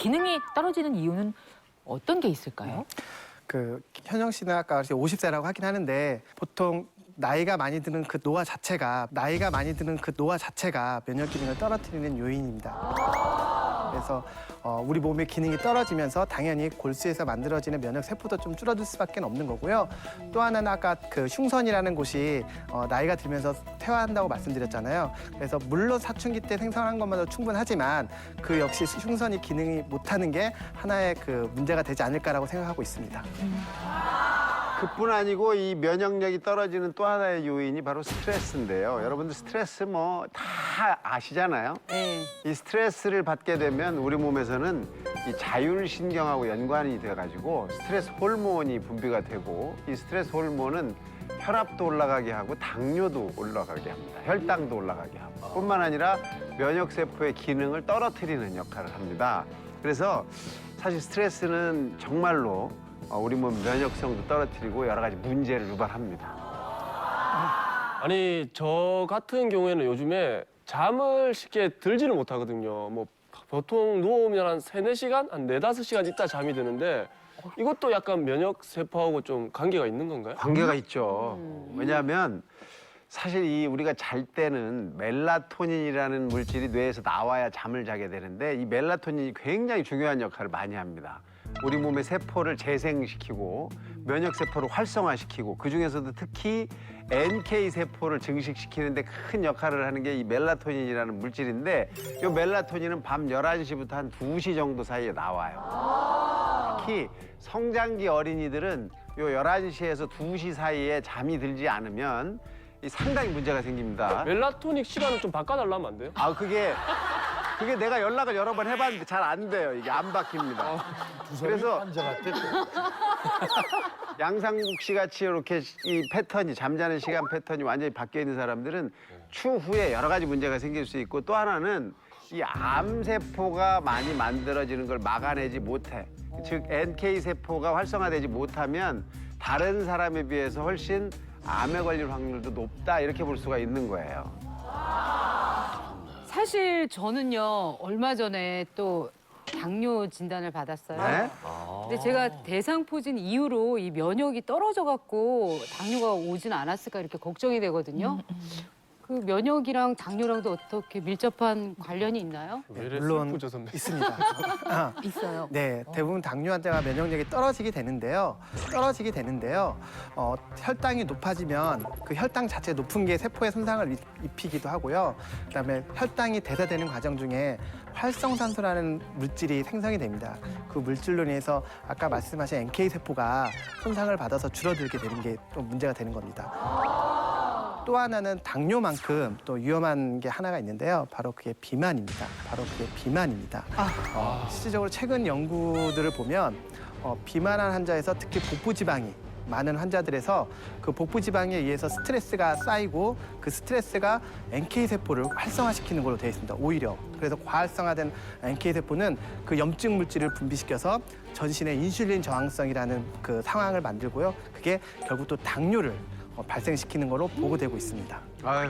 기능이 떨어지는 이유는 어떤 게 있을까요? 그 현영 씨는 아까 50세라고 하긴 하는데 보통 나이가 많이 드는 그 노화 자체가 면역 기능을 떨어뜨리는 요인입니다. 그래서 우리 몸의 기능이 떨어지면서 당연히 골수에서 만들어지는 면역 세포도 좀 줄어들 수밖에 없는 거고요. 또 하나는 아까 그 흉선이라는 곳이 나이가 들면서 퇴화한다고 말씀드렸잖아요. 그래서 물론 사춘기 때 생성한 것만도 충분하지만 그 역시 흉선이 기능이 못하는 게 하나의 그 문제가 되지 않을까라고 생각하고 있습니다. 그뿐 아니고 이 면역력이 떨어지는 또 하나의 요인이 바로 스트레스인데요. 여러분들 스트레스 뭐 다 아시잖아요. 네. 이 스트레스를 받게 되면 우리 몸에서는 이 자율신경하고 연관이 돼가지고 스트레스 호르몬이 분비가 되고 이 스트레스 호르몬은 혈압도 올라가게 하고 당뇨도 올라가게 합니다. 혈당도 올라가게 하고 뿐만 아니라 면역세포의 기능을 떨어뜨리는 역할을 합니다. 그래서 사실 스트레스는 정말로 우리 몸 면역성도 떨어뜨리고 여러 가지 문제를 유발합니다. 아니 저 같은 경우에는 요즘에 잠을 쉽게 들지를 못하거든요. 뭐 보통 누워오면 한 3-4시간, 한 4-5시간 있다 잠이 드는데 이것도 약간 면역 세포하고 좀 관계가 있는 건가요? 관계가 있죠. 왜냐하면 사실 이 우리가 잘 때는 멜라토닌이라는 물질이 뇌에서 나와야 잠을 자게 되는데 이 멜라토닌이 굉장히 중요한 역할을 많이 합니다. 우리 몸의 세포를 재생시키고 면역 세포를 활성화시키고 그중에서도 특히 NK 세포를 증식시키는 데 큰 역할을 하는 게 이 멜라토닌이라는 물질인데 이 멜라토닌은 밤 11시부터 한 2시 정도 사이에 나와요. 특히 성장기 어린이들은 요 11시에서 2시 사이에 잠이 들지 않으면 상당히 문제가 생깁니다. 멜라토닉 시간을 좀 바꿔달라면 안 돼요? 아, 그게 내가 연락을 여러 번 해봤는데 잘 안 돼요. 이게 안 바뀝니다. 그래서 양상국 씨 같이 이렇게 이 패턴이 잠자는 시간 패턴이 완전히 바뀌어 있는 사람들은 추후에 여러 가지 문제가 생길 수 있고 또 하나는 이 암세포가 많이 만들어지는 걸 막아내지 못해. 즉 NK 세포가 활성화되지 못하면 다른 사람에 비해서 훨씬 암에 걸릴 확률도 높다 이렇게 볼 수가 있는 거예요. 사실 저는요 얼마 전에 또 당뇨 진단을 받았어요. 네? 근데 제가 대상포진 이후로 이 면역이 떨어져 갖고 당뇨가 오진 않았을까 이렇게 걱정이 되거든요. 그 면역이랑 당뇨랑도 어떻게 밀접한 관련이 있나요? 왜 이래 물론 슬프죠, 선배? 있습니다. 있어요. 네, 대부분 당뇨 환자가 면역력이 떨어지게 되는데요. 혈당이 높아지면 그 혈당 자체 높은 게 세포에 손상을 입히기도 하고요. 그다음에 혈당이 대사되는 과정 중에 활성산소라는 물질이 생성이 됩니다. 그 물질로 인해서 아까 말씀하신 NK 세포가 손상을 받아서 줄어들게 되는 게 또 문제가 되는 겁니다. 또 하나는 당뇨만큼 또 위험한 게 하나가 있는데요. 바로 그게 비만입니다. 실질적으로 최근 연구들을 보면 비만한 환자에서 특히 복부지방이 많은 환자들에서 그 복부지방에 의해서 스트레스가 쌓이고 그 스트레스가 NK세포를 활성화시키는 걸로 되어 있습니다. 오히려. 그래서 과활성화된 NK세포는 그 염증 물질을 분비시켜서 전신의 인슐린 저항성이라는 그 상황을 만들고요. 그게 결국 또 당뇨를 발생시키는 거로 보고되고 있습니다. 아유,